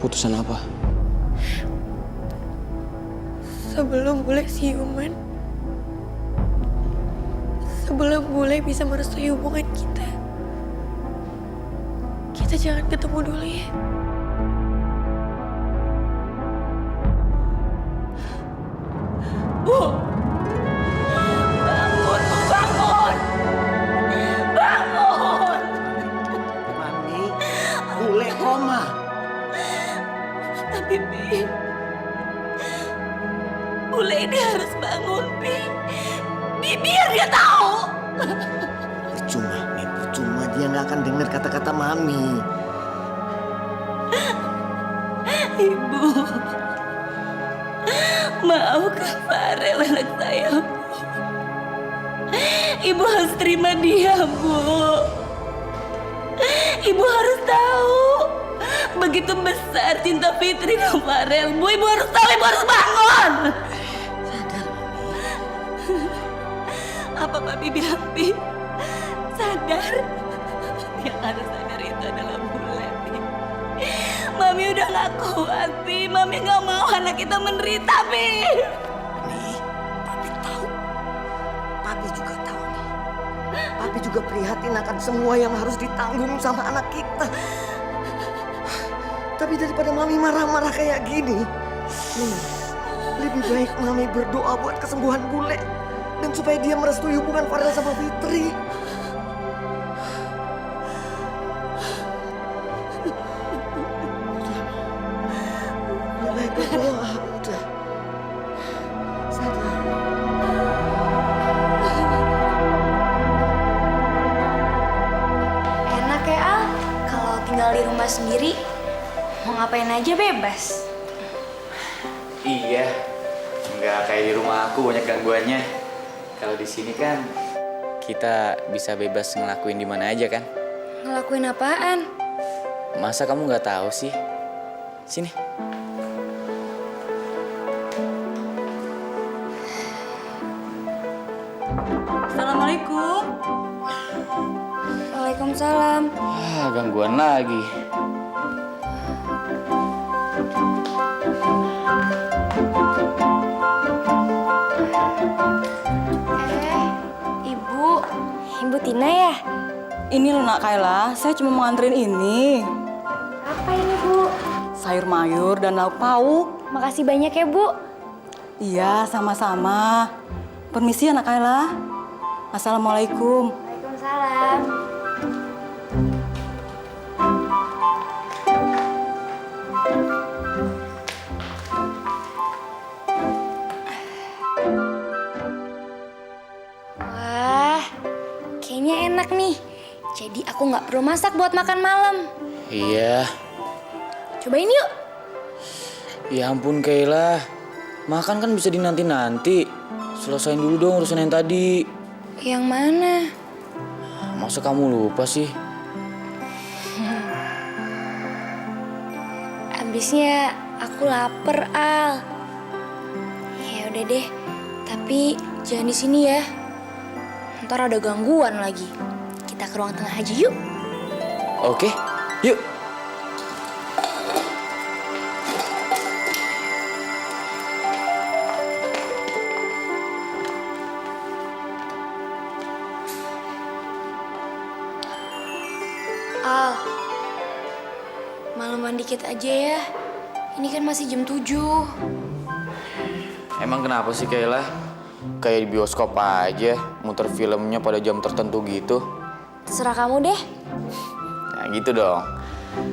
Keputusan apa? Sebelum bule siuman, sebelum bule bisa merestui hubungan kita jangan ketemu dulu ya. Bu! Bangun, Bu, bangun! Bangun! Mami, bule koma. Tapi, Pi, bule ini harus bangun, Pi. Biar dia tahu. Percuma, Mi, percuma. Dia nggak akan dengar kata-kata Mami. Ibu, maafkan Farel anak saya, Bu. Ibu harus terima dia, Bu. Ibu harus tahu begitu besar cinta Fitri ke Farel, Bu. Ibu harus tahu, ibu harus bangun. Sadar, Mami. Apa Papi bilang, Pi? Sadar. Yang harus sadar itu adalah bule, Pi. Mami udah gak kuat, Pi. Mami gak mau anak kita menderita, Pi. Mi, Papi tahu. Papi juga tahu, Mi. Papi juga prihatin akan semua yang harus ditanggung sama anak kita. Tapi daripada Mami marah-marah kayak gini, Mi, lebih baik Mami berdoa buat kesembuhan bule. Dan supaya dia merestui hubungan Farel sama Fitri. Lebih baik berdoa, udah. Sadar. Enak ya Al, kalau tinggal di rumah sendiri, mau ngapain aja bebas. Iya, nggak kayak di rumah aku banyak gangguannya. Kalau di sini kan kita bisa bebas ngelakuin di mana aja kan. Ngelakuin apaan? Masa kamu nggak tahu sih? Sini. Assalamualaikum. Waalaikumsalam. Gangguan lagi. Ibu Tina ya? Ini loh Nak Kayla, saya cuma mau nganterin ini. Apa ini Bu? Sayur mayur dan lauk pauk. Makasih banyak ya Bu. Iya, sama-sama. Permisi ya Nak Kayla. Assalamualaikum. Waalaikumsalam. Wah, kayaknya enak nih. Jadi aku nggak perlu masak buat makan malam. Iya. Cobain yuk. Ya ampun Kayla, makan kan bisa dinanti-nanti. Selesain dulu dong urusan yang tadi. Yang mana? Masa kamu lupa sih? Abisnya aku lapar, Al. Ya udah deh, tapi jangan di sini ya. Ntar ada gangguan lagi. Kita ke ruang tengah aja yuk. Oke, yuk. Al, maleman dikit aja ya. Ini kan masih jam 7. Emang kenapa sih Kayla? Kayak di bioskop aja, muter filmnya pada jam tertentu gitu. Terserah kamu deh. Nah gitu dong.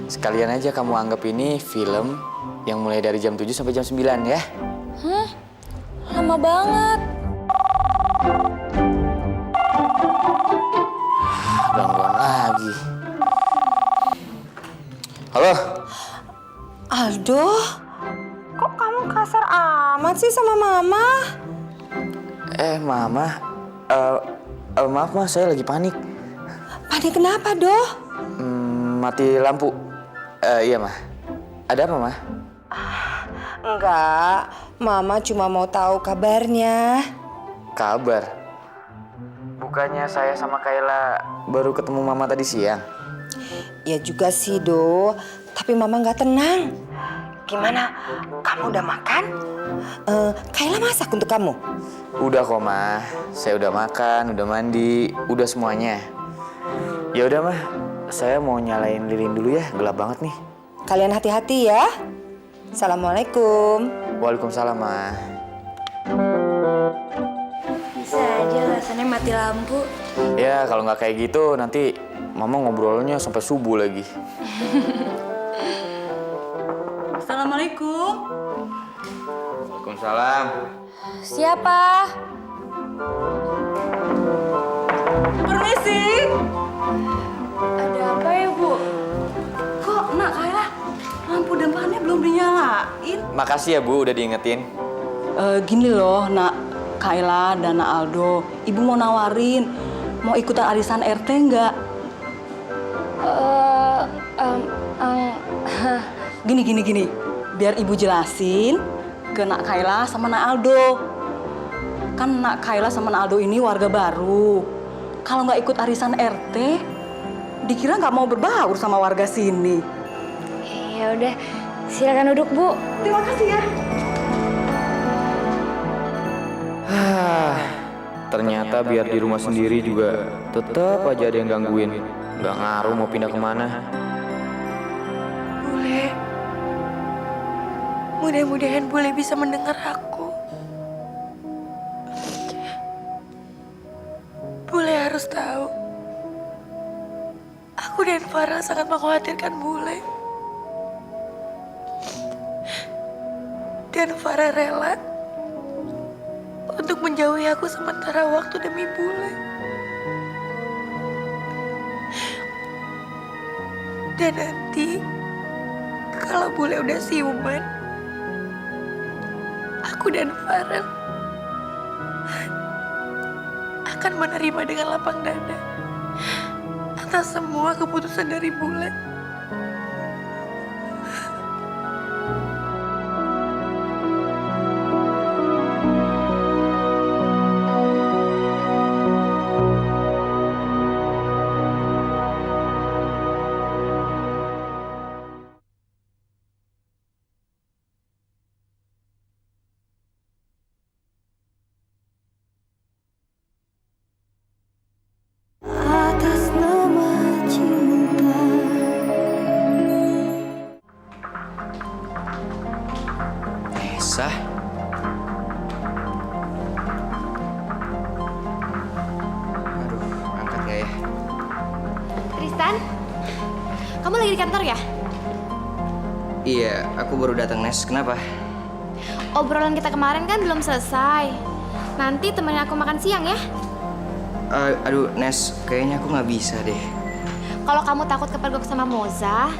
Sekalian aja kamu anggap ini film yang mulai dari jam 7 sampai jam 9 ya. Lama banget. Gangguan lagi. Halo? Aldo, kok kamu kasar amat sih sama Mama? Mama. Maaf Mas, saya lagi panik. Panik kenapa, Doh? Mati lampu. Iya, Ma. Ada apa, Ma? Enggak, Mama cuma mau tahu kabarnya. Kabar? Bukannya saya sama Kayla baru ketemu Mama tadi siang? Ya juga sih, Do. Tapi Mama nggak tenang. Gimana? Kamu udah makan? Kayla masak untuk kamu. Udah kok, Ma. Saya udah makan, udah mandi, udah semuanya. Ya udah, Ma. Saya mau nyalain lilin dulu ya, gelap banget nih. Kalian hati-hati ya. Assalamualaikum. Waalaikumsalam, Ma. Bisa aja alasannya mati lampu. Ya, kalau nggak kayak gitu nanti Mama ngobrolnya sampai subuh lagi. Assalamualaikum. Waalaikumsalam. Siapa? Permisi. Ada apa ya, Bu? Kok nak Kayla lampu depannya belum dinyalain? Makasih ya, Bu, udah diingetin. Gini loh, nak Kayla dan nak Aldo. Ibu mau nawarin, mau ikutan arisan RT nggak? Gini. Biar ibu jelasin ke nak Kayla sama nak Aldo. Kan nak Kayla sama nak Aldo ini warga baru. Kalau nggak ikut arisan RT, dikira nggak mau berbaur sama warga sini. Ya udah, silakan duduk, Bu. Terima kasih ya. Ternyata biar di rumah sendiri juga tetap aja ada yang gangguin. Nggak ngaruh mau pindah kemana. Bule, mudah-mudahan Bule bisa mendengar aku. Bule harus tahu, aku dan Farah sangat mengkhawatirkan Bule. Dan Farah rela untuk menjauhi aku sementara waktu demi Bule. Dan nanti, kalau Bule udah siuman, aku dan Farel akan menerima dengan lapang dada atas semua keputusan dari Bule. Nesa? Aduh, angkat gak ya? Tristan, kamu lagi di kantor ya? Iya, aku baru datang, Nes. Kenapa? Obrolan kita kemarin kan belum selesai. Nanti temenin aku makan siang ya. Aduh, Nes, kayaknya aku nggak bisa deh. Kalau kamu takut kepergok sama Moza,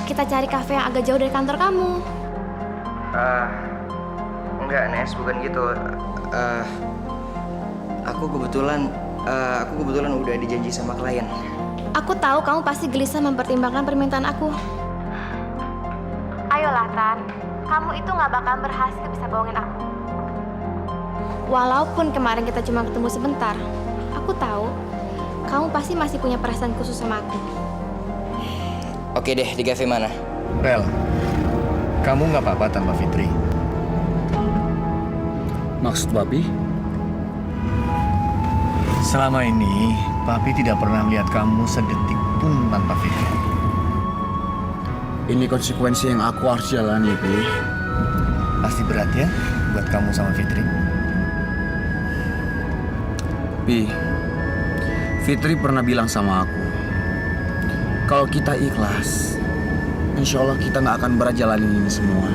kita cari kafe yang agak jauh dari kantor kamu. Enggak, Nes, bukan gitu. Aku kebetulan udah dijanji sama klien. Aku tahu kamu pasti gelisah mempertimbangkan permintaan aku. Ayolah, Tan. Kamu itu nggak bakal berhasil bisa bohongin aku. Walaupun kemarin kita cuma ketemu sebentar, aku tahu kamu pasti masih punya perasaan khusus sama aku. Oke deh, di kafe mana? Rel, kamu nggak apa-apa tanpa Fitri? Maksud Papi? Selama ini, Papi tidak pernah melihat kamu sedetik pun tanpa Fitri. Ini konsekuensi yang aku harus jalani, Pi. Pasti berat ya buat kamu sama Fitri? Pi, Fitri pernah bilang sama aku, kalau kita ikhlas, insya Allah kita nggak akan berat jalanin ini semua.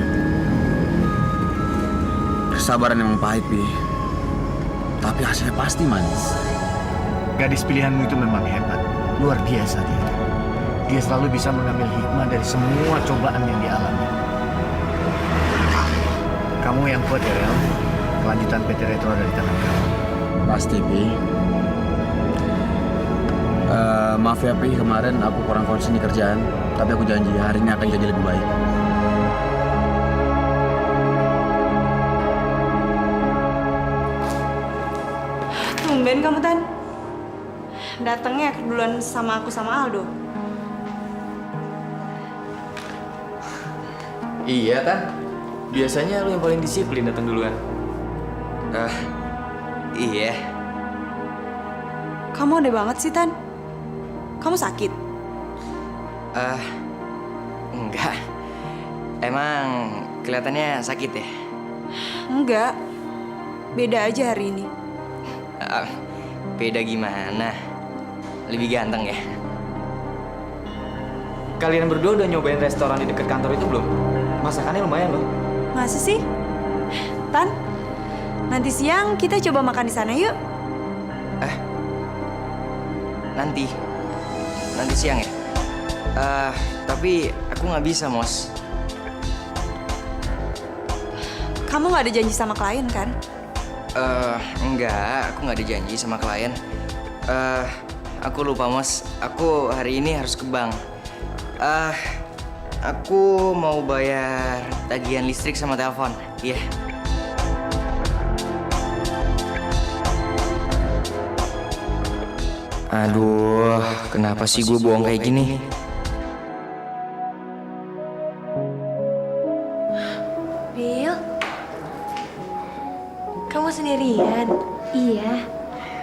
Kesabaran emang pahit, Pi. Tapi hasilnya pasti manis. Gadis pilihanmu itu memang hebat, luar biasa dia. Dia selalu bisa mengambil hikmah dari semua cobaan yang dialami. Kamu yang kuat ya, Rel. Kelanjutan PT Retro dari tangan kamu. Pasti, Pi. Maaf ya, Pi. Kemarin aku kurang konsen di kerjaan. Tapi aku janji hari ini akan jadi lebih baik. Tumben kamu, Tan. Datangnya keduluan sama aku sama Aldo. Iya kan? Biasanya lu yang paling disiplin datang duluan. Iya. Kamu aneh banget sih, Tan. Kamu sakit? Enggak. Emang kelihatannya sakit ya? Enggak. Beda aja hari ini. Beda gimana? Lebih ganteng ya? Kalian berdua udah nyobain restoran di dekat kantor itu belum? Masakannya lumayan loh. Masa sih? Tan, nanti siang kita coba makan di sana yuk. Nanti siang ya? Tapi aku nggak bisa, Mos. Kamu nggak ada janji sama klien kan? Enggak, aku nggak ada janji sama klien. Aku lupa, Mos. Aku hari ini harus ke bank. Aku mau bayar tagihan listrik sama telepon. Iya. Aduh, kenapa sih gue bohong kayak gini? Bil, kamu sendirian? Iya,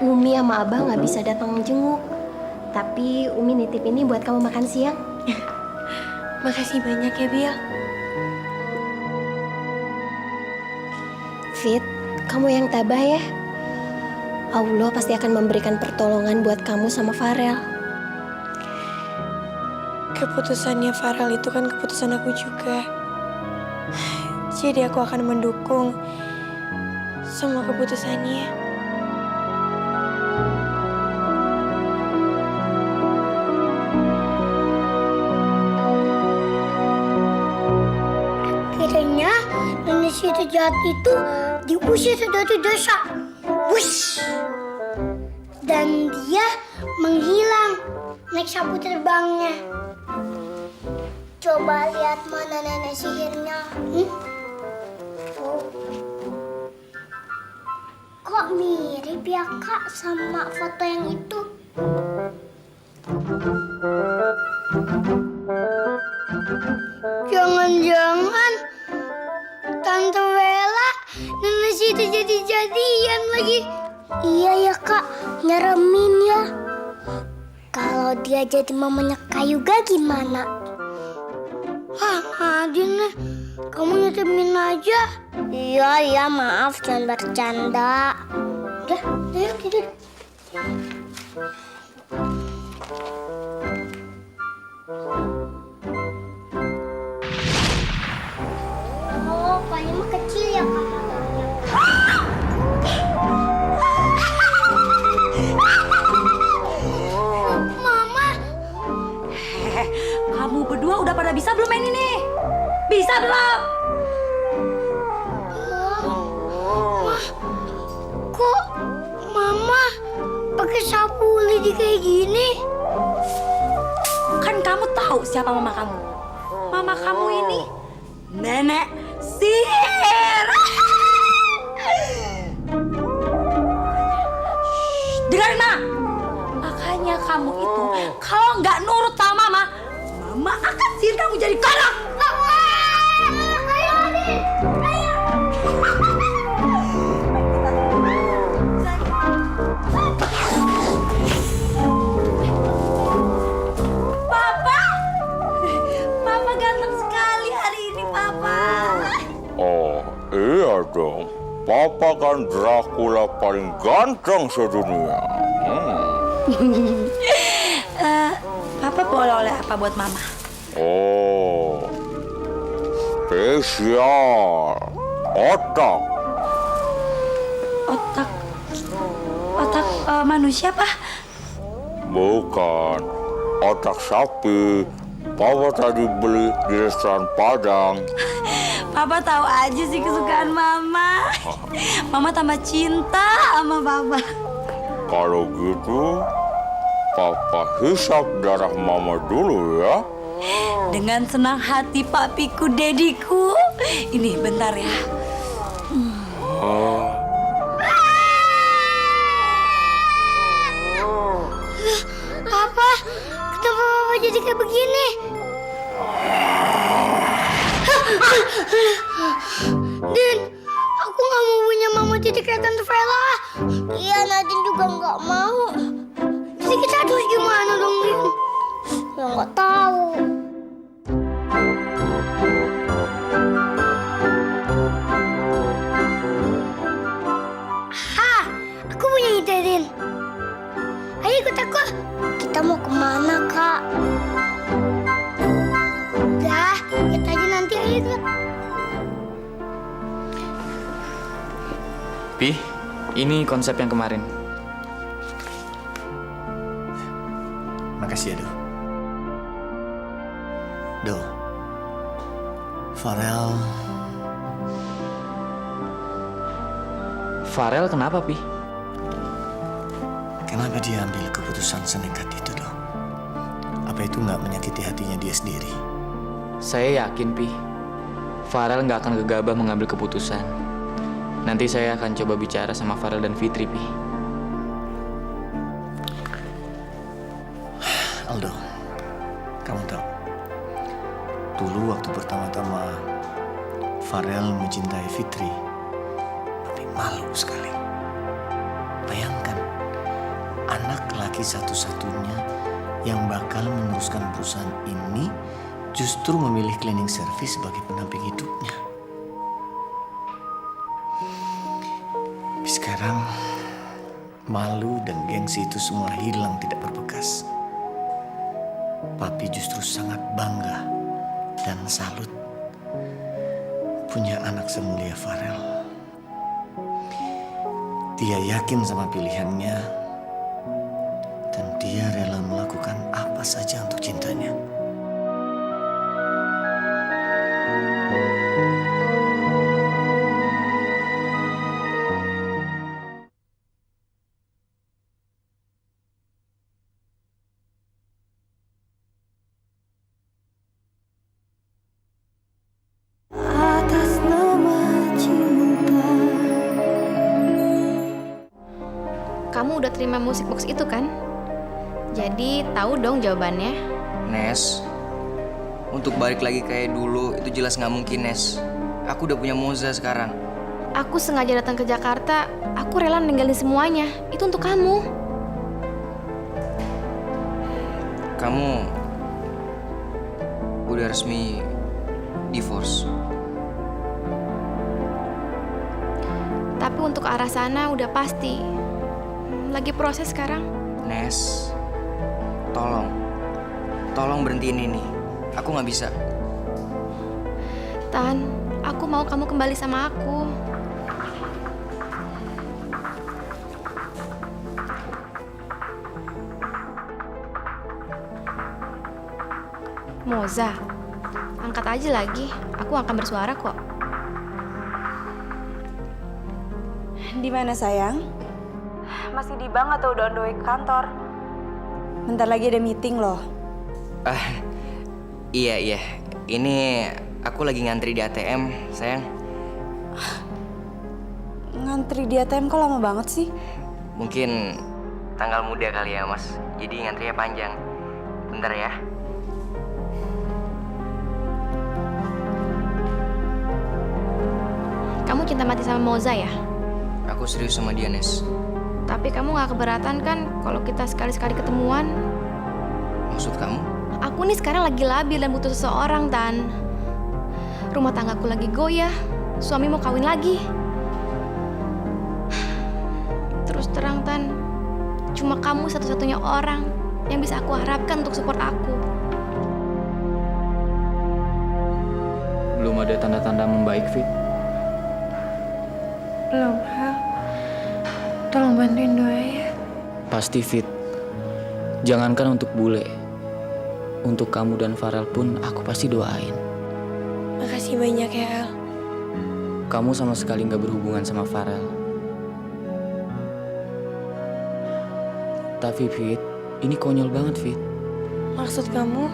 Umi sama Abah nggak bisa datang jenguk. Tapi Umi nitip ini buat kamu makan siang. Makasih banyak ya, Bil. Fit, kamu yang tabah ya. Allah pasti akan memberikan pertolongan buat kamu sama Farel. Keputusannya Farel itu kan keputusan aku juga. Jadi aku akan mendukung semua keputusannya. Akhirnya nenek situ jahat itu diusir dari desa. Wush! Dan dia menghilang naik sapu terbangnya. Coba lihat mana nenek sihirnya. Oh. Kok mirip ya Kak sama foto yang itu? Jangan-jangan Tante Wela nenek situ jadi-jadian lagi. Iya ya Kak, nyeremin ya. Kalau dia jadi mamanya Kayuga gimana? Adin, kamu nyeremin aja. Iya, maaf, jangan bercanda. Udah, ayo tidur. Oh, paling mah kecil ya Kak. Mama. Kamu berdua udah pada bisa belum main ini? Bisa belum? Kok Mama pakai sapu lidi kayak gini? Kan kamu tahu siapa mama kamu. Mama kamu ini nenek sihir. Dengarin Ma. Makanya kamu itu kalau nggak nurut sama Mama, Mama akan sihir kamu jadi kolak. Ayo, Adin. Ayo. Papa. Papa ganteng sekali hari ini, Papa. Oh, iya dong. Papa kan Dracula paling ganteng sedunia. Papa boleh oleh apa buat Mama? Oh, spesial. Otak. Otak manusia, Pak? Bukan. Otak sapi. Papa tadi beli di restoran Padang. Papa tahu aja sih kesukaan Mama. Mama tambah cinta sama Papa. Kalau gitu, Papa hisap darah Mama dulu ya. Dengan senang hati papiku, dediku. Ini bentar ya. Papa, kenapa Papa jadi kayak begini? Din, aku nggak mau punya mama jadi kayak Tante Vela. Iya, Nadine juga nggak mau. Jadi kita harus gimana dong, Din? Ya nggak tahu. Hah, aku punya ide, Din. Ayo ikut aku. Kita mau kemana, Kak? Udah, kita aja nanti ayo, Kak. Pi, ini konsep yang kemarin. Makasih ya, Do. Do, Farel kenapa, Pi? kenapa dia ambil keputusan senekat itu, Do? Apa itu nggak menyakiti hatinya dia sendiri? Saya yakin, Pi. Farel nggak akan gegabah mengambil keputusan. Nanti saya akan coba bicara sama Farel dan Fitri, Pi. Aldo, kamu tahu, dulu waktu pertama-tama Farel mencintai Fitri, tapi malu sekali. Bayangkan, anak laki satu-satunya yang bakal meneruskan perusahaan ini justru memilih cleaning service sebagai pendamping hidupnya. Tapi sekarang, malu dan gengsi itu semua hilang tidak berbekas. Papi justru sangat bangga dan salut punya anak semulia Farel. Dia yakin sama pilihannya dan dia rela melakukan apa saja untuk cintanya. Kamu udah terima musik box itu kan? Jadi tahu dong jawabannya. Nes, untuk balik lagi kayak dulu itu jelas nggak mungkin, Nes. Aku udah punya Moza sekarang. Aku sengaja datang ke Jakarta. Aku rela ninggalin semuanya. Itu untuk kamu. Kamu udah resmi divorce. Tapi untuk arah sana udah pasti. Lagi proses sekarang. Nes, tolong berhentiin ini. Aku nggak bisa. Tan, aku mau kamu kembali sama aku. Moza, angkat aja lagi. Aku akan bersuara kok. Di mana sayang? Masih di bank atau udah on the way ke kantor? Bentar lagi ada meeting loh. Iya. Ini aku lagi ngantri di ATM, sayang. Ngantri di ATM kok lama banget sih? Mungkin tanggal muda kali ya, Mas. Jadi ngantrinya panjang. Bentar ya. Kamu cinta mati sama Moza ya? Aku serius sama dia, Nes. Tapi kamu gak keberatan kan kalau kita sekali-sekali ketemuan? Maksud kamu? Aku nih sekarang lagi labil dan butuh seseorang, Tan. Rumah tanggaku lagi goyah. Suami mau kawin lagi. Terus terang, Tan. Cuma kamu satu-satunya orang yang bisa aku harapkan untuk support aku. Belum ada tanda-tanda membaik, Fit. Belum, Hel. Tolong bantuin doa ya. Pasti, Fit. Jangankan untuk bule. Untuk kamu dan Farel pun aku pasti doain. Makasih banyak ya, El. Kamu sama sekali nggak berhubungan sama Farel. Tapi, Fit, ini konyol banget, Fit. Maksud kamu?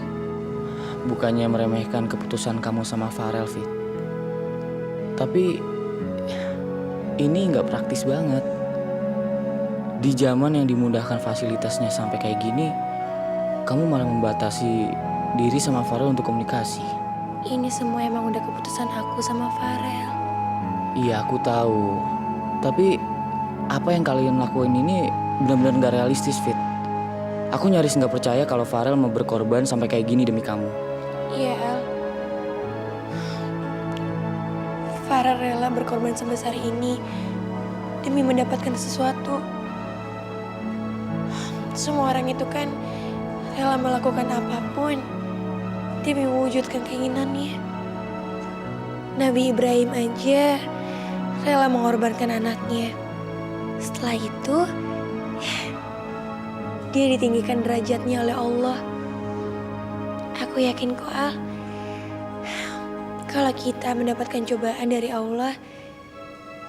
Bukannya meremehkan keputusan kamu sama Farel, Fit. Tapi ini nggak praktis banget. Di zaman yang dimudahkan fasilitasnya sampai kayak gini, kamu malah membatasi diri sama Farel untuk komunikasi. Ini semua emang udah keputusan aku sama Farel. Iya, aku tahu. Tapi apa yang kalian lakuin ini benar-benar nggak realistis, Fit. Aku nyaris nggak percaya kalau Farel mau berkorban sampai kayak gini demi kamu. Iya, Al. Farel rela berkorban sebesar ini demi mendapatkan sesuatu. Semua orang itu kan rela melakukan apapun demi mewujudkan keinginannya. Nabi Ibrahim aja rela mengorbankan anaknya. Setelah itu, dia ditinggikan derajatnya oleh Allah. Aku yakin kok, Al, kalau kita mendapatkan cobaan dari Allah,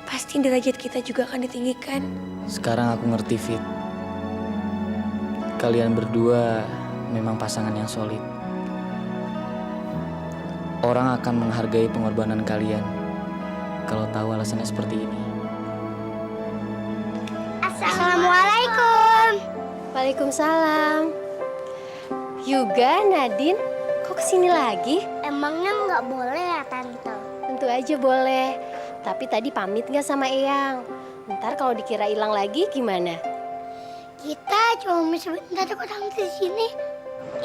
pasti derajat kita juga akan ditinggikan. Sekarang aku ngerti, Fit. Kalian berdua memang pasangan yang solid. Orang akan menghargai pengorbanan kalian kalau tahu alasannya seperti ini. Assalamualaikum. Waalaikumsalam. Yuga, Nadine, kok kesini lagi? Emangnya nggak boleh ya, Tante? Tentu aja boleh. Tapi tadi pamit nggak sama Eyang? Ntar kalau dikira hilang lagi gimana? Kita cuma sebentar kok Tante di sini.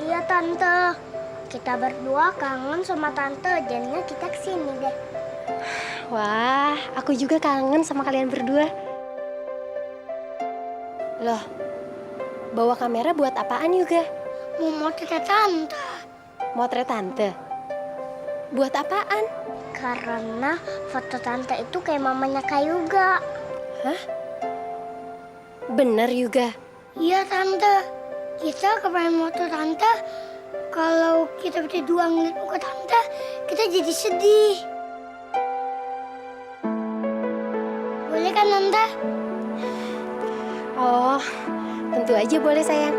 Iya, Tante. Kita berdua kangen sama Tante, jadinya kita kesini deh. Wah, aku juga kangen sama kalian berdua. Loh, bawa kamera buat apaan juga? Mau motret Tante. Motret Tante? Buat apaan? Karena foto Tante itu kayak mamanya Kak Yuga. Hah? Bener Yuga? Iya, Tante. Kita kepengen foto Tante. Kalau kita berdua ngeliat muka Tante, kita jadi sedih. Boleh kan, Tante? Oh, tentu aja boleh sayang.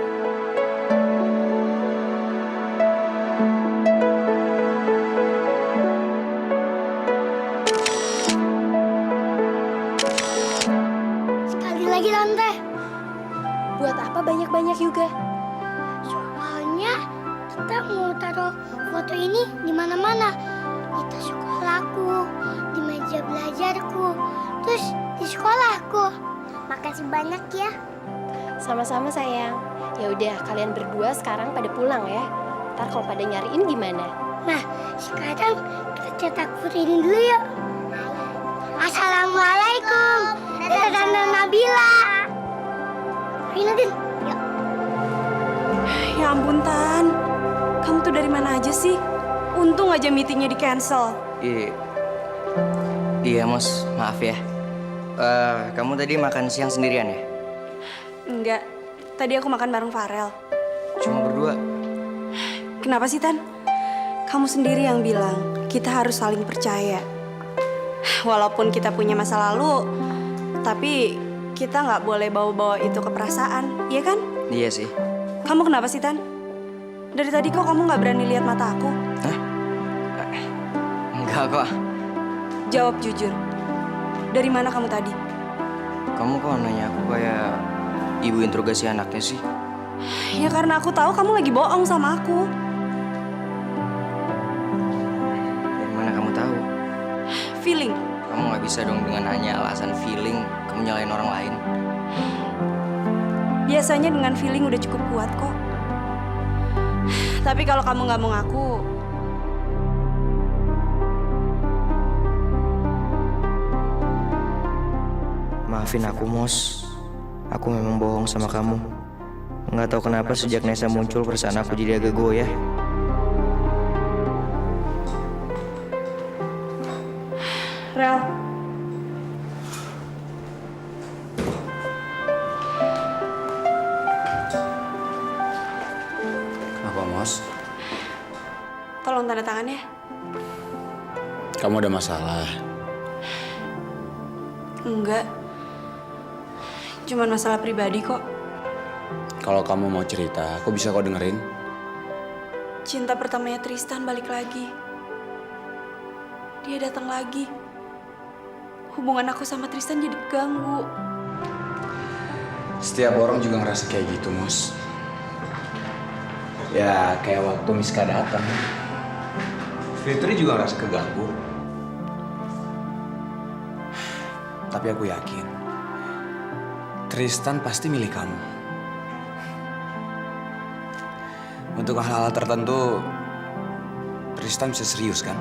Sekali lagi, Tante. Buat apa banyak-banyak Yuga? Soalnya kita mau taruh foto ini di mana-mana. Di tas sekolahku, di meja belajarku, terus di sekolahku. Makasih banyak ya. Sama-sama sayang. Ya udah, kalian berdua sekarang pada pulang ya. Ntar kalau pada nyariin gimana? Nah, sekarang kita cetak foto ini dulu yuk. Assalamualaikum. Dadah Tante Nabila. Ayo Nadine, yuk. Ya ampun, Tan. Kamu tuh dari mana aja sih? Untung aja meetingnya di cancel. Iya, Mos. Maaf ya. Kamu tadi makan siang sendirian ya? Enggak. Tadi aku makan bareng Farel. Cuma berdua? Kenapa sih, Tan? Kamu sendiri yang bilang kita harus saling percaya. Walaupun kita punya masa lalu, tapi kita nggak boleh bawa-bawa itu ke perasaan, iya kan? Iya sih. Kamu kenapa sih, Tan? Dari tadi kok kamu nggak berani lihat mata aku? Hah? Enggak kok. Jawab jujur. Dari mana kamu tadi? Kamu kok nanya aku kayak ibu interogasi anaknya sih? Ya karena aku tahu kamu lagi bohong sama aku. Dari mana kamu tahu? Feeling. Kamu nggak bisa dong dengan hanya alasan feeling kamu nyalain orang lain. Biasanya dengan feeling udah cukup kuat kok. Tapi kalau kamu nggak mau ngaku, maafin aku, Mos. Aku memang bohong sama kamu. Nggak tahu kenapa sejak Nesa muncul perasaan aku jadi agak goyah. Rel. Kenapa, Mos? Tolong tanda tangan ya. Kamu ada masalah? Enggak. Cuman masalah pribadi kok. Kalau kamu mau cerita, aku bisa kok dengerin. Cinta pertamanya Tristan balik lagi. Dia datang lagi. Hubungan aku sama Tristan jadi ganggu. Setiap orang juga ngerasa kayak gitu, Mos. Ya, kayak waktu Miska datang. Fitri juga ngerasa keganggu. Tapi aku yakin Tristan pasti milih kamu. Untuk hal-hal tertentu Tristan bisa serius kan?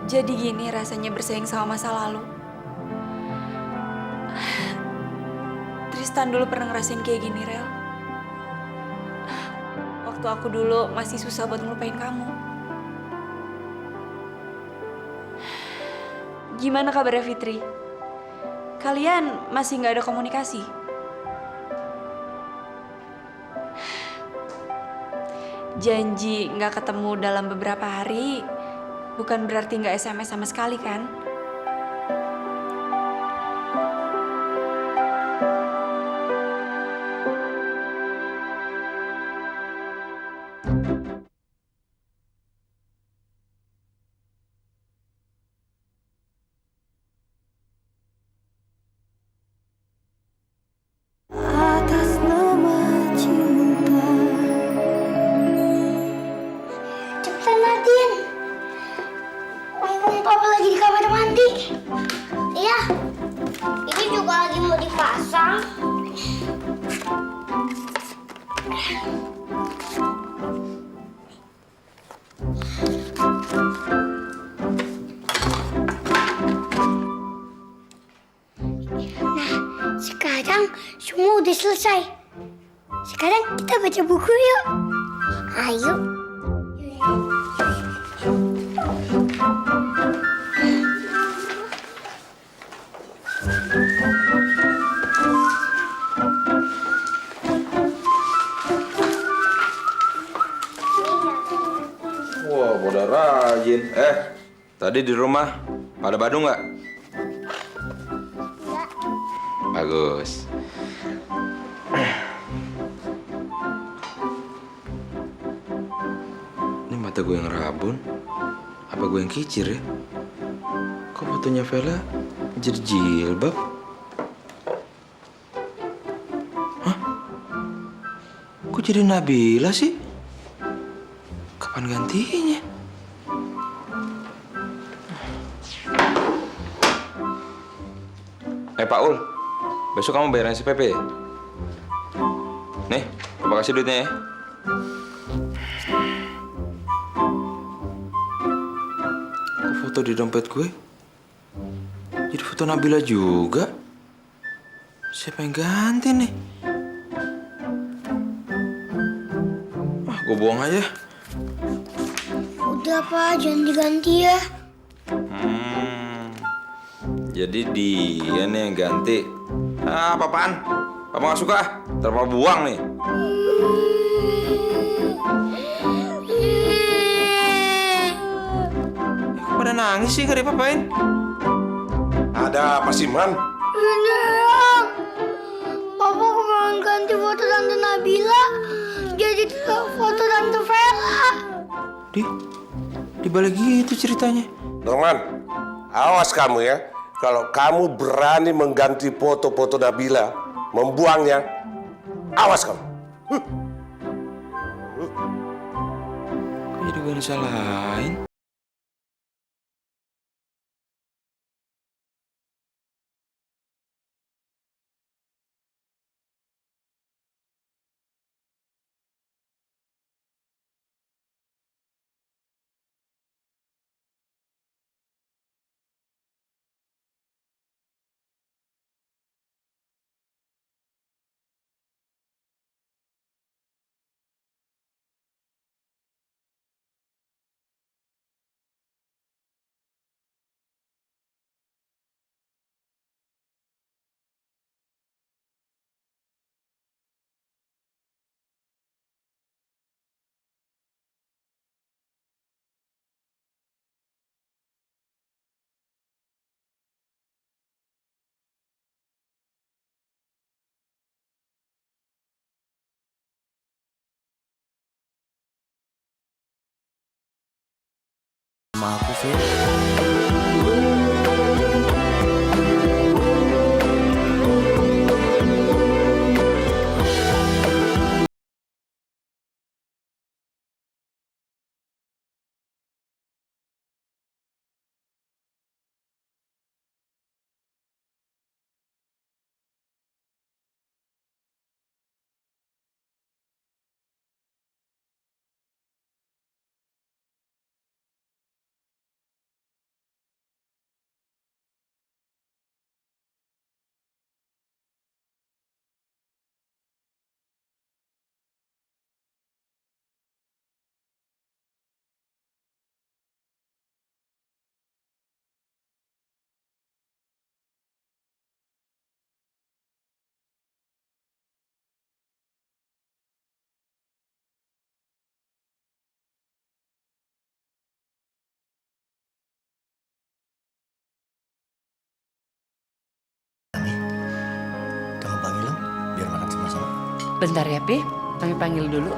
Jadi gini rasanya bersaing sama masa lalu. Tristan dulu pernah ngerasain kayak gini, Rel. Waktu aku dulu masih susah buat ngelupain kamu. Gimana kabarnya Fitri? Kalian masih nggak ada komunikasi? Janji nggak ketemu dalam beberapa hari, bukan berarti nggak SMS sama sekali kan? Atas nama cinta. Cepetan Nadine. Mumpung papa lagi di kamar mandi. Iya. Ini juga lagi mau dipasang. Nah, sekarang semua udah selesai. Sekarang kita baca buku yuk. Ayo. Wah, pada rajin. Tadi di rumah pada Badung nggak? Bagus. Ini mata gue yang rabun, apa gue yang kicir ya? Kok fotonya Vela jadi jilbab? Hah? Kok jadi Nabila sih? Kapan gantinya? Pak Ul, besok kamu bayarin SPP ya? Nih, Papa kasih duitnya ya. Kok foto di dompet gue? Jadi foto Nabila juga? Siapa yang ganti nih? Gue buang aja. Udah Pak, jangan diganti ya. Jadi dia nih yang ganti. Apa-apaan? Papa nggak suka. Ntar Papa buang nih. Kok pada nangis sih? Gak diapa-apain? Ada apa sih, Man? Beneran. Papa kemarin ganti foto Tante Nabila jadi foto Tante Vela. Di balik gitu ceritanya. Norman, awas kamu ya. Kalau kamu berani mengganti foto-foto Nabila, membuangnya, awas kamu. Kok jadi gue disalahin? Sama aku, Fit. Bentar ya, Pi. Kami panggil dulu.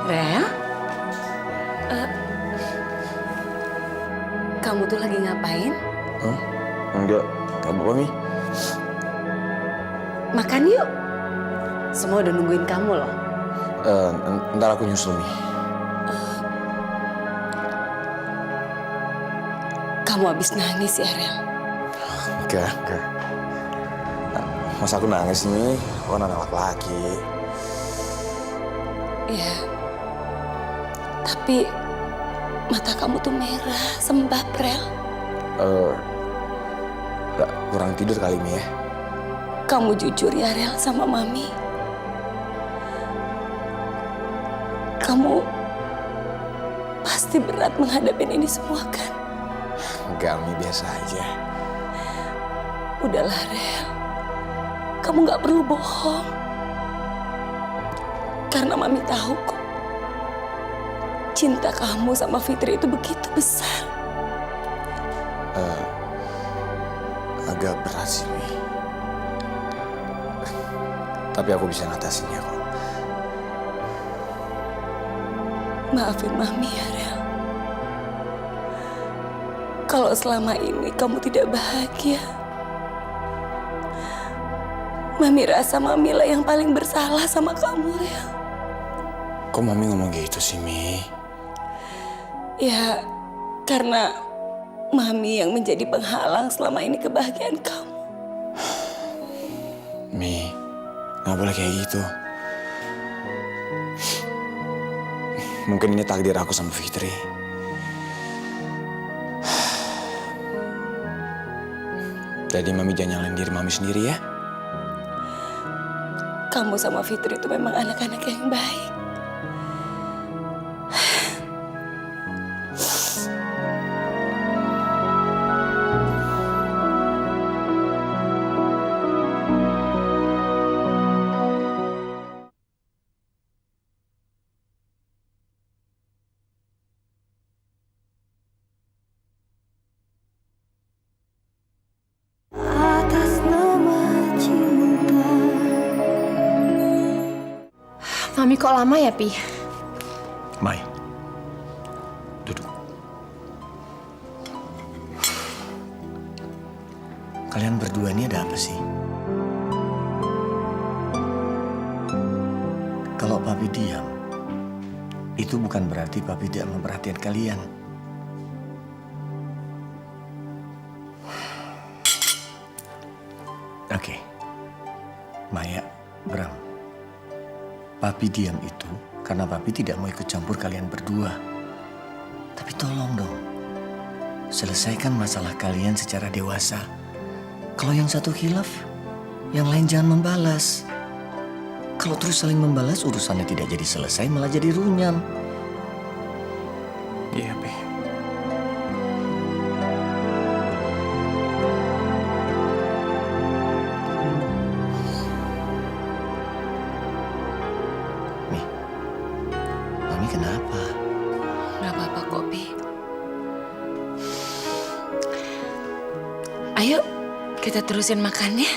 Rel? Kamu tuh lagi ngapain? Oh, enggak apa-apa, Mi. Makan yuk. Semua udah nungguin kamu loh. Ntar aku nyusul, Mi. Kamu habis nangis ya, Rel? Enggak. Masa aku nangis nih? Aku kan anak laki-laki. Iya. Tapi mata kamu tuh merah, sembab, Rel. Kurang tidur kali, Mi ya. Kamu jujur ya, Rel, sama Mami. Kamu pasti berat menghadapi ini semua, kan? Enggak, Mi, biasa aja. Udahlah, Rel. Kamu nggak perlu bohong. Karena Mami tahu kok. Cinta kamu sama Fitri itu begitu besar. Agak berat sih, Mi. Tapi aku bisa ngatasinnya kok. Maafin Mami ya, Rel. Kalau selama ini kamu tidak bahagia. Mami rasa Mami lah yang paling bersalah sama kamu, Rel. Kok Mami ngomong gitu sih, Mi? Ya, karena Mami yang menjadi penghalang selama ini kebahagiaan kamu. Mi, nggak boleh kayak gitu. Mungkin ini takdir aku sama Fitri. Jadi Mami jangan nyalain diri Mami sendiri ya. Kamu sama Fitri itu memang anak-anak yang baik. Mami kok lama ya, Pi? Mai, duduk. Kalian berdua ini ada apa sih? Kalau Papi diam, itu bukan berarti Papi tidak memperhatikan kalian. Oke, Maya, Bram. Papi diam itu karena Papi tidak mau ikut campur kalian berdua. Tapi tolong dong, selesaikan masalah kalian secara dewasa. Kalau yang satu khilaf, yang lain jangan membalas. Kalau terus saling membalas, urusannya tidak jadi selesai, malah jadi runyam. Iya, Pi. Kenapa? Gak apa-apa kok, Pi. Ayo, kita terusin makannya.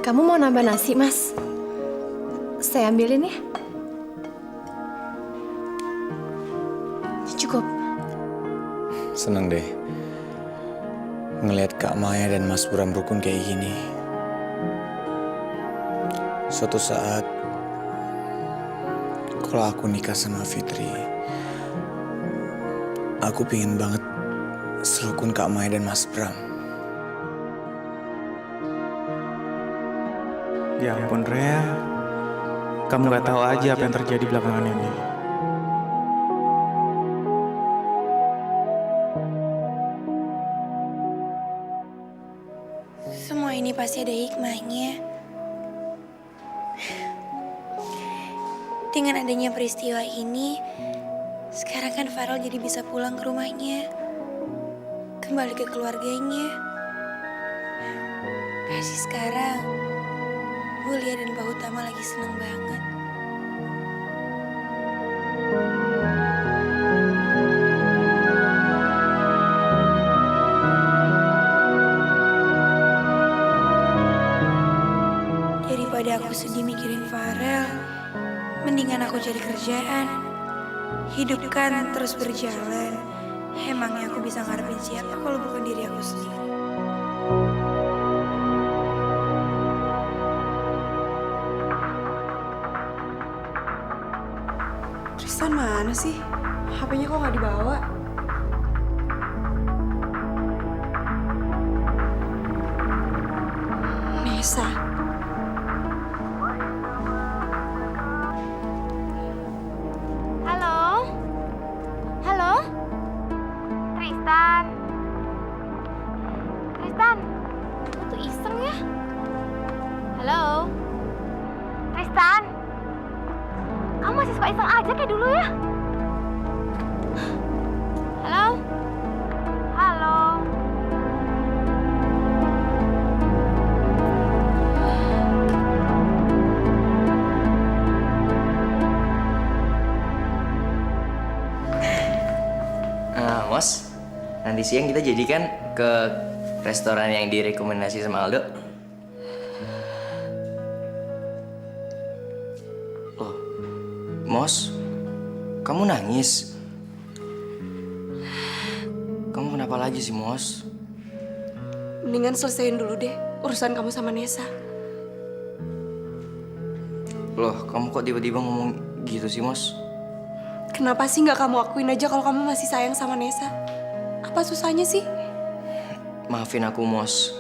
Kamu mau nambah nasi, Mas? Saya ambilin ya. Cukup. Seneng deh ngelihat Kak Maya dan Mas Bram rukun kayak gini. Suatu saat kalau aku nikah sama Fitri, aku pingin banget serukun Kak Maya dan Mas Bram. Ya ampun, Rea. Kamu gak tahu aja apa yang terjadi belakangan ini. Semua ini pasti ada hikmahnya. Dengan adanya peristiwa ini, sekarang kan Farel jadi bisa pulang ke rumahnya, kembali ke keluarganya. Pasti sekarang Bulia dan Pak Utama lagi seneng banget. Daripada aku sedih mikirin Farel, mendingan aku cari kerjaan. Hidup kan terus berjalan. Emangnya aku bisa ngarepin siapa kalau bukan diri aku sendiri? Tristan mana sih? HP-nya kok nggak dibawa? Nesa. Halo? Halo? Tristan? Tristan? Lu tuh iseng ya? Halo? Tristan? Kamu masih suka iseng aja kayak dulu ya? Halo? Halo? Mos, nanti siang kita jadikan ke restoran yang direkomendasi sama Aldo. Loh, Mos, kamu nangis? Kamu kenapa lagi sih, Mos? Mendingan selesaiin dulu deh urusan kamu sama Nesa. Loh, kamu kok tiba-tiba ngomong gitu sih, Mos? Kenapa sih nggak kamu akuin aja kalau kamu masih sayang sama Nesa? Apa susahnya sih? Maafin aku, Mos.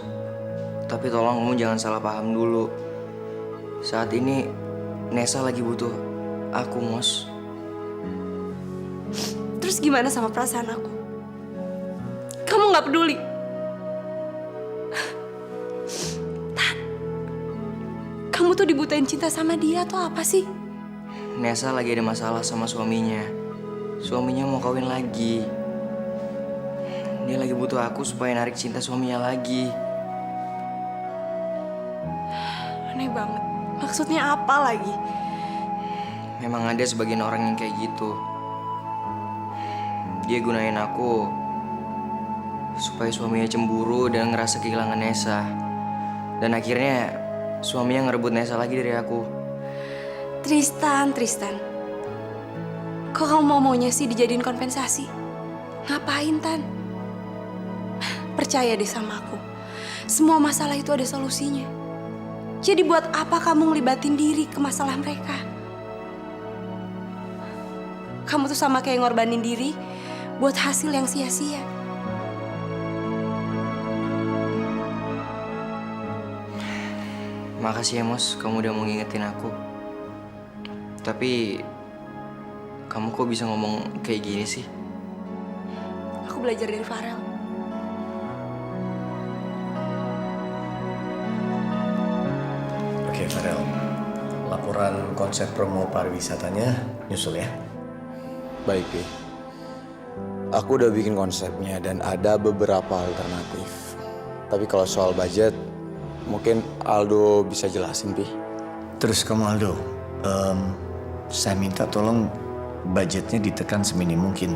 Tapi tolong kamu jangan salah paham dulu. Saat ini, Nesa lagi butuh aku, Mos. Terus gimana sama perasaan aku? Kamu nggak peduli? Tan, kamu tuh dibutain cinta sama dia atau apa sih? Nesa lagi ada masalah sama suaminya. Suaminya mau kawin lagi. Dia lagi butuh aku supaya narik cinta suaminya lagi. Aneh banget. Maksudnya apa lagi? Memang ada sebagian orang yang kayak gitu. Dia gunain aku supaya suaminya cemburu dan ngerasa kehilangan Nesa. Dan akhirnya suaminya ngerebut Nesa lagi dari aku. Tristan. Kok kamu maunya sih dijadiin kompensasi? Ngapain, Tan? Percaya deh sama aku. Semua masalah itu ada solusinya. Jadi buat apa kamu ngelibatin diri ke masalah mereka? Kamu tuh sama kayak ngorbanin diri buat hasil yang sia-sia. Makasih ya, Mos, kamu udah mau ngingetin aku. Tapi kamu kok bisa ngomong kayak gini sih? Aku belajar dari Farel. Oke, Farel. Laporan konsep promo pariwisatanya nyusul ya. Baik, Pi. Aku udah bikin konsepnya dan ada beberapa alternatif. Tapi kalau soal budget, mungkin Aldo bisa jelasin, Pi. Terus kamu Aldo, saya minta tolong budgetnya ditekan seminim mungkin.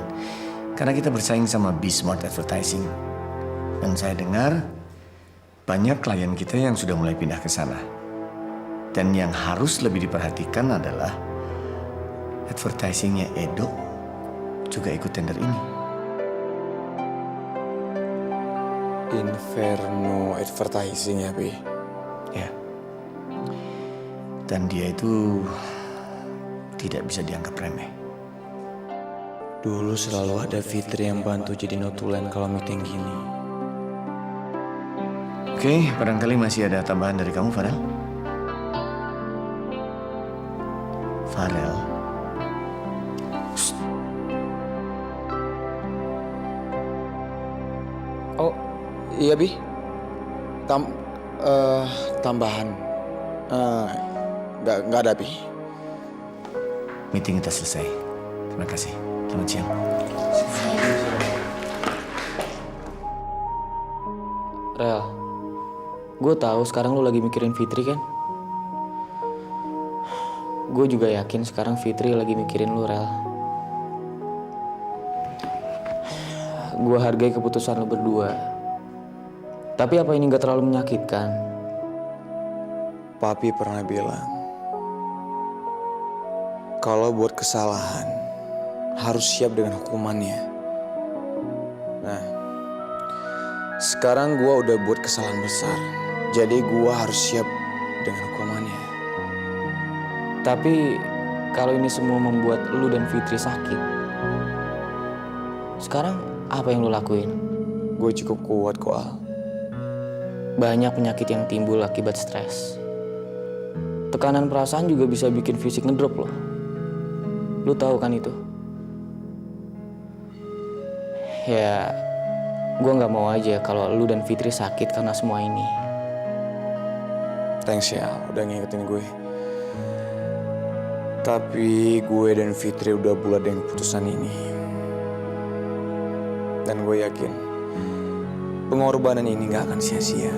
Karena kita bersaing sama B-Smart Advertising. Dan saya dengar banyak klien kita yang sudah mulai pindah ke sana. Dan yang harus lebih diperhatikan adalah advertisingnya Edo juga ikut tender ini. Inferno Advertising ya, Pi? Ya. Dan dia itu tidak bisa dianggap remeh. Dulu selalu ada Fitri yang bantu jadi notulen kalau meeting gini. Oke, barangkali masih ada tambahan dari kamu, Farel? Farel. Oh, iya, Bi. Tambahan. Nggak ada, Bi. Meeting kita selesai. Terima kasih. Selamat siang. Rel, gue tahu sekarang lu lagi mikirin Fitri kan? Gue juga yakin sekarang Fitri lagi mikirin lu, Rel. Gue hargai keputusan lu berdua. Tapi apa ini gak terlalu menyakitkan? Papi pernah bilang, kalau buat kesalahan, harus siap dengan hukumannya. Nah, sekarang gue udah buat kesalahan besar. Jadi gue harus siap dengan hukumannya. Tapi kalau ini semua membuat lu dan Fitri sakit, sekarang apa yang lu lakuin? Gue cukup kuat kok, Al. Banyak penyakit yang timbul akibat stres. Tekanan perasaan juga bisa bikin fisik ngedrop loh. Lu tahu kan itu? Ya, gue nggak mau aja kalau lu dan Fitri sakit karena semua ini. Thanks ya, udah ngingetin gue. Tapi gue dan Fitri udah bulat dengan keputusan ini. Dan gue yakin pengorbanan ini gak akan sia-sia.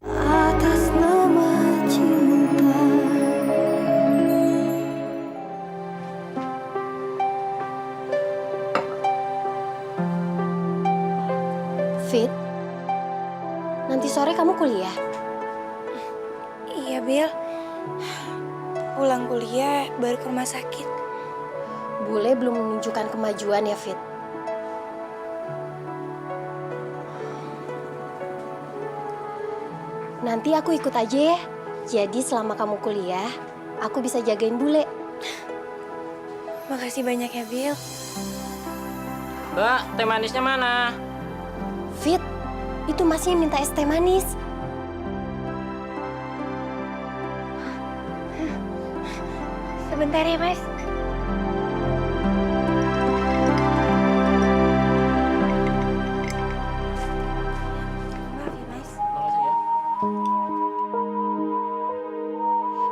Atas nama cinta. Fit, nanti sore kamu kuliah? Iya, Bil. Pulang kuliah baru ke rumah sakit. Bule belum menunjukkan kemajuan ya, Fit? Nanti aku ikut aja ya. Jadi selama kamu kuliah, aku bisa jagain bule. Makasih banyak ya, Bil. Mbak, teh manisnya mana? Fit, itu masih minta es teh manis. Sebentar ya, Mas.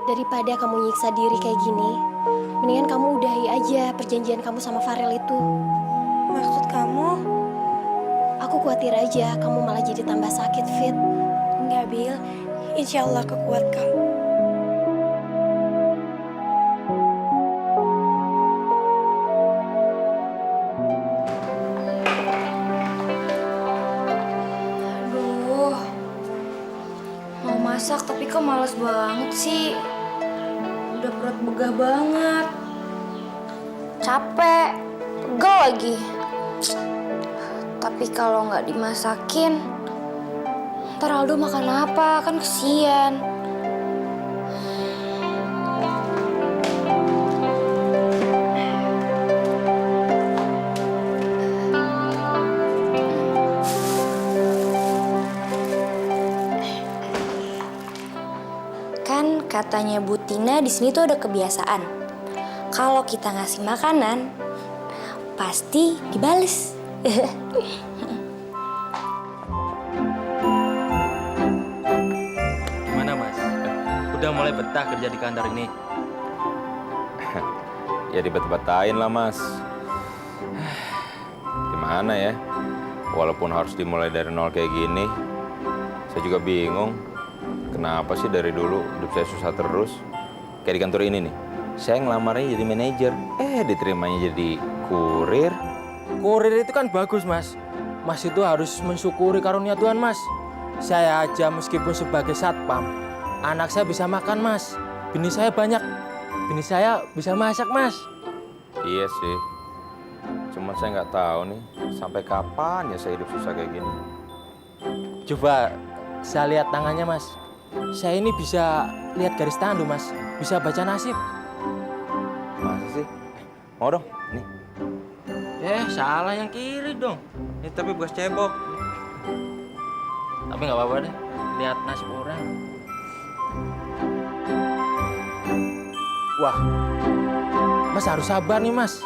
Daripada kamu nyiksa diri kayak gini, mendingan kamu udahi aja perjanjian kamu sama Farel itu. Maksud kamu? Aku khawatir aja kamu malah jadi tambah sakit, Fit. Enggak, Bil. Insya Allah aku kuat kok. Aduh, mau masak tapi kok males banget sih. Udah perut begah banget. Capek, pegel lagi. Tapi kalau nggak dimasakin, ntar Aldo makan apa? Kan kesian. Kan katanya Bu Tina di sini tuh ada kebiasaan. Kalau kita ngasih makanan, pasti dibales. Gimana Mas? Udah mulai betah kerja di kantor ini? Ya dibet-betahin lah Mas. Gimana ya? Walaupun harus dimulai dari nol kayak gini, saya juga bingung. Kenapa sih dari dulu hidup saya susah terus? Kayak di kantor ini nih, saya ngelamarnya jadi manajer, diterimanya jadi kurir. Kurir itu kan bagus Mas. Mas itu harus mensyukuri karunia Tuhan Mas. Saya aja meskipun sebagai satpam, anak saya bisa makan Mas. Bini saya banyak, bini saya bisa masak Mas. Iya sih, cuma saya nggak tahu nih sampai kapan ya saya hidup susah kayak gini. Coba saya lihat tangannya Mas. Saya ini bisa lihat garis tangan loh Mas. Bisa baca nasib. Masa sih? Mau dong, nih. Salah yang kiri dong. Ini tapi bekas cebok. Tapi nggak apa-apa deh. Lihat nasib orang. Wah, Mas harus sabar nih Mas.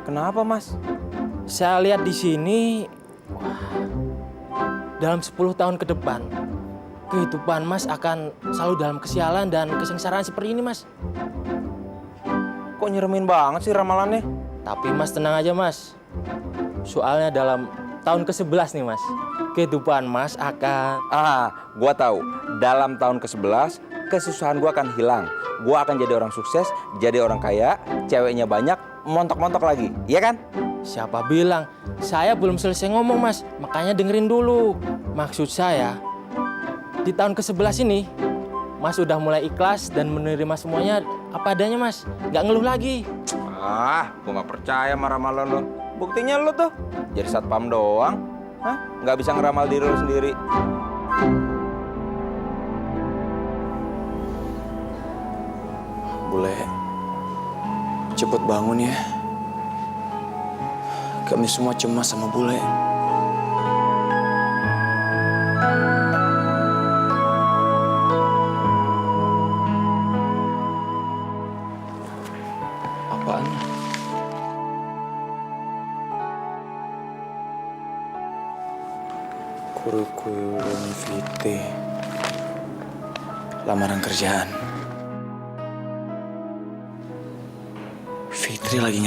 Kenapa Mas? Saya lihat di sini, wah, dalam 10 tahun ke depan, kehidupan Mas akan selalu dalam kesialan dan kesengsaraan seperti ini Mas. Kok nyeremin banget sih ramalannya? Tapi Mas tenang aja Mas. Soalnya dalam tahun ke-11 nih Mas. Kehidupan Mas akan... Gua tahu. Dalam tahun ke-11, kesusahan gua akan hilang. Gua akan jadi orang sukses, jadi orang kaya, ceweknya banyak, montok-montok lagi. Iya kan? Siapa bilang? Saya belum selesai ngomong Mas, makanya dengerin dulu. Maksud saya, di tahun ke-11 ini, Mas udah mulai ikhlas dan menerima semuanya apa adanya Mas. Nggak ngeluh lagi. Gua nggak percaya sama ramalan lo. Buktinya lo tuh jadi satpam doang. Nggak bisa ngeramal diri lo sendiri. Bule, cepet bangun ya. Kami semua cemas sama Bule. Apaan? Kurikulum vitae. Lamaran kerjaan. Fitri lagi